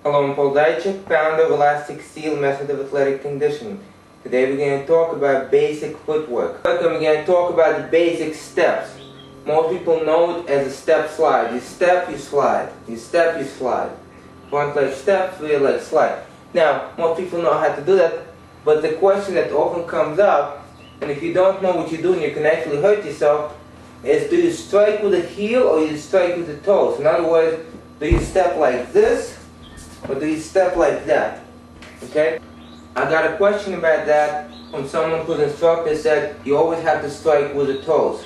Hello, I'm Paul Dychik, founder of Elastic Steel Method of Athletic Conditioning. Today we're going to talk about basic footwork. We're going to talk about the basic steps. Most people know it as a step slide. You step, you slide. You step, you slide. Front leg step, rear leg slide. Now, most people know how to do that, but the question that often comes up, and if you don't know what you're doing, you can actually hurt yourself, is do you strike with the heel or you strike with the toes? In other words, do you step like this or do you step like that? Okay? I got a question about that from someone whose instructor said you always have to strike with the toes.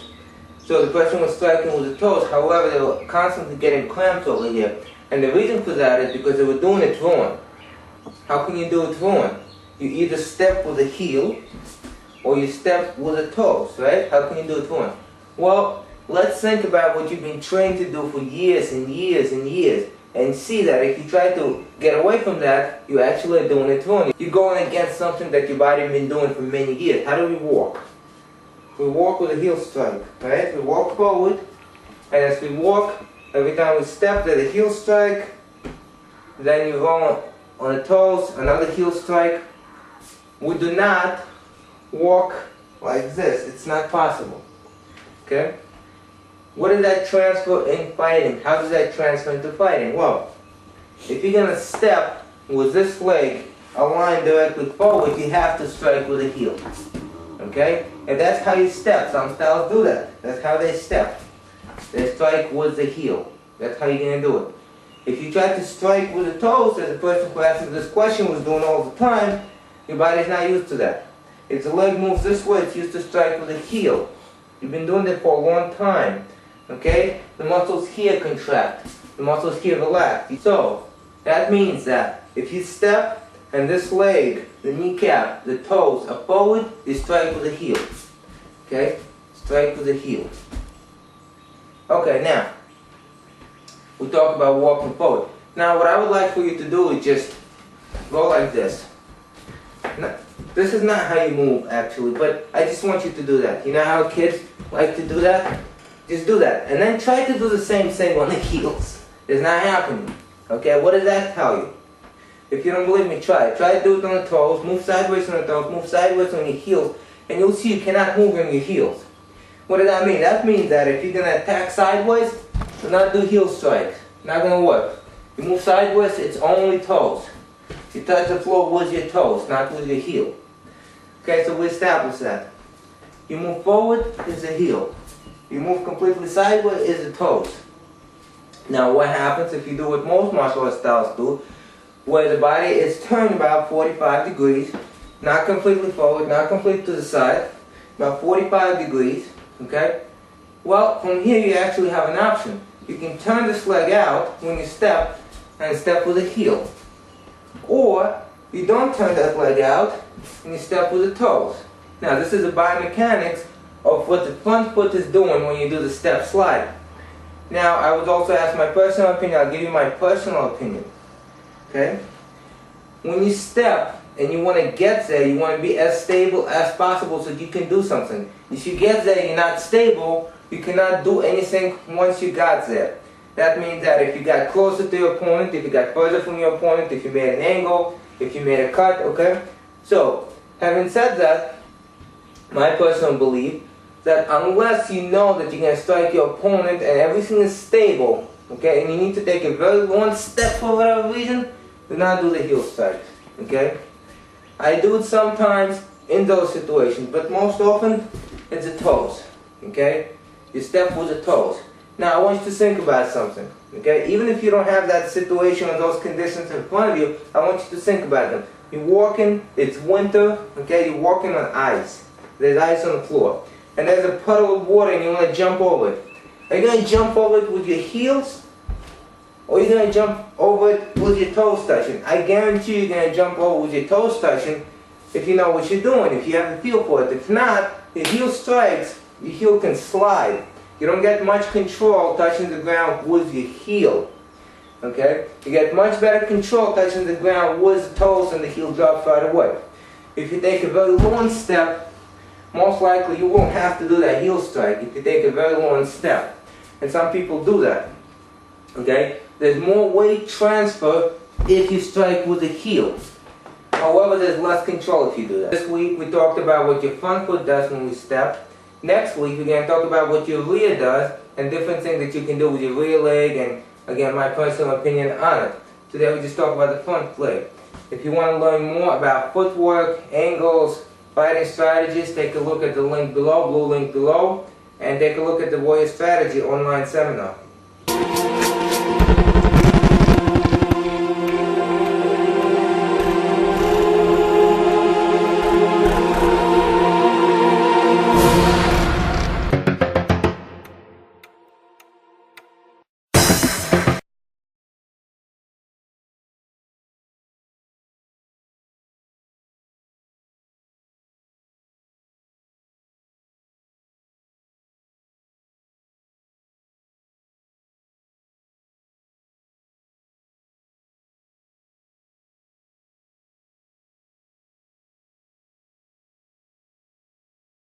So the person was striking with the toes, however they were constantly getting cramps over here. And the reason for that is because they were doing it wrong. How can you do it wrong? You either step with the heel or you step with the toes, right? How can you do it wrong? Well, let's think about what you've been trained to do for years and years and years, and see that if you try to get away from that, you actually are doing it wrong. You're going against something that your body has been doing for many years. How do we walk? We walk with a heel strike, right? We walk forward, and as we walk, every time we step, there's a heel strike, then you roll on the toes, another heel strike. We do not walk like this. It's not possible. Okay? What does that transfer in fighting? How does that transfer into fighting? Well, if you're going to step with this leg aligned directly forward, you have to strike with the heel. Okay? And that's how you step. Some styles do that. That's how they step. They strike with the heel. That's how you're going to do it. If you try to strike with the toes, as the person who asked me this question was doing all the time, your body's not used to that. If the leg moves this way, it's used to strike with the heel. You've been doing it for a long time. Okay? The muscles here contract. The muscles here relax. So, that means that if you step and this leg, the kneecap, the toes are forward, you strike with the heel. Okay? Strike with the heel. Okay, now, we talk about walking forward. Now, what I would like for you to do is just go like this. Now, this is not how you move, actually, but I just want you to do that. You know how kids like to do that? Just do that. And then try to do the same thing on the heels. It's not happening. Okay, what does that tell you? If you don't believe me, try it. Try to do it on the toes, move sideways on the toes, move sideways on your heels, and you'll see you cannot move on your heels. What does that mean? That means that if you're going to attack sideways, do not do heel strikes. Not going to work. You move sideways, it's only toes. You touch the floor with your toes, not with your heel. Okay, so we established that. You move forward, is the heel. You move completely sideways, is the toes. Now what happens if you do what most martial arts styles do, where the body is turned about 45 degrees, not completely forward, not completely to the side, about 45 degrees, okay? Well, from here you actually have an option. You can turn this leg out when you step, and step with the heel. Or, you don't turn that leg out, and you step with the toes. Now this is the biomechanics of what the front foot is doing when you do the step slide. Now, I was also asked my personal opinion. I'll give you my personal opinion. Okay? When you step and you want to get there, you want to be as stable as possible so you can do something. If you get there and you're not stable, you cannot do anything once you got there. That means that if you got closer to your opponent, if you got further from your opponent, if you made an angle, if you made a cut, okay? So, having said that, my personal belief that unless you know that you're going to strike your opponent and everything is stable, okay, and you need to take a very long step for whatever reason, do not do the heel strikes, okay? I do it sometimes in those situations, but most often it's the toes, okay? You step with the toes. Now I want you to think about something, okay? Even if you don't have that situation or those conditions in front of you, I want you to think about them. You're walking, it's winter, okay? You're walking on ice. There's ice on the floor. And there's a puddle of water and you want to jump over it. Are you going to jump over it with your heels? Or are you going to jump over it with your toes touching? I guarantee you're going to jump over with your toes touching if you know what you're doing, if you have the feel for it. If not, your heel strikes, your heel can slide. You don't get much control touching the ground with your heel. Okay? You get much better control touching the ground with the toes and the heel drops right away. If you take a very long step, most likely you won't have to do that heel strike if you take a very long step. And some people do that. Okay? There's more weight transfer if you strike with the heel. However, there's less control if you do that. This week we talked about what your front foot does when we step. Next week we're going to talk about what your rear does and different things that you can do with your rear leg, and again my personal opinion on it. Today we just talk about the front leg. If you want to learn more about footwork, angles, fighting strategies, take a look at the link below, blue link below, and take a look at the Warrior Strategy online seminar.